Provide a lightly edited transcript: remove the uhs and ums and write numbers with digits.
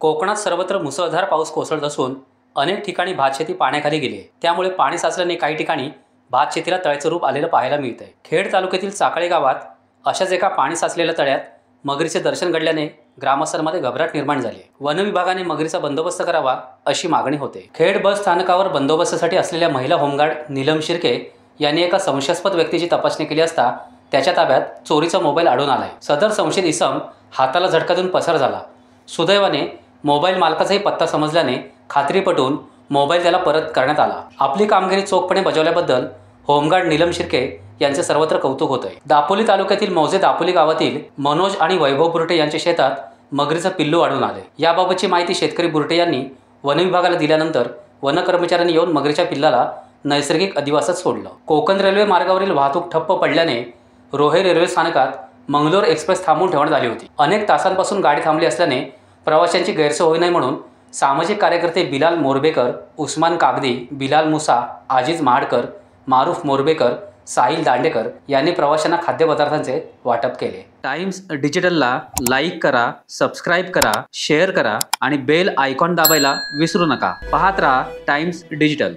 कोकणात सर्वत्र मुसळधार पाऊस कोसळत असून अनेक ठिकाणी भातशेती पाण्याखाली गेली आहे। त्यामुळे पाणी साचल्याने काही ठिकाणी भातशेतीला तळ्याचं रूप आलेलं पाहायला मिळतंय। खेड तालुक्यातील चाकळे गावात अशाच एका पाणी साचलेल्या तळ्यात मगरीचे दर्शन घडल्याने ग्रामस्थांमध्ये घबराट निर्माण झाली आहे। वन विभागाने मगरीचा बंदोबस्त करावा अशी मागणी होते। खेड बस स्थानकावर बंदोबस्तासाठी असलेल्या महिला होमगार्ड नीलम शिर्के यांनी एका संशयास्पद व्यक्तीची तपासणी केली असता त्याच्या ताब्यात चोरीचा मोबाईल आढळून आलाय। सदर संशयित इसम हाताला झटका देऊन पसार झाला। सुदैवाने मोबाईल मालकाचाही पत्ता समजल्याने खात्री पटवून मोबाईल त्याला परत करण्यात आला। आपली कामगिरी चोखपणे बजावल्याबद्दल होमगार्ड नीलम शिर्के यांचे सर्वत्र कौतुक होत आहे। दापोली तालुक्यातील मौजे दापोली गावातील मनोज आणि वैभव बुरटे यांच्या शेतात मगरीचं पिल्लू आढळून आले। याबाबतची माहिती शेतकरी बुरटे यांनी वन विभागाला दिल्यानंतर वन कर्मचाऱ्यांनी येऊन मगरीच्या पिल्लाला नैसर्गिक अधिवासात सोडलं। कोकण रेल्वे मार्गावरील वाहतूक ठप्प पडल्याने रोहे रेल्वे स्थानकात मंगलोर एक्सप्रेस थांबवून ठेवण्यात आली होती। अनेक तासांपासून गाडी थांबली असल्याने प्रवाशांची गैरसोय होऊ नये म्हणून सामाजिक कार्यकर्ते बिलाल मोरबेकर, उस्मान कागदी, बिलाल मुसा, आजिज महाडकर, मारूफ मोरबेकर, साहिल दांडेकर यांनी प्रवाशांना खाद्यपदार्थांचे वाटप केले। टाइम्स डिजिटलला लाईक करा, सबस्क्राईब करा, शेअर करा आणि बेल आयकॉन दाबायला विसरू नका। पाहत रहा टाइम्स डिजिटल।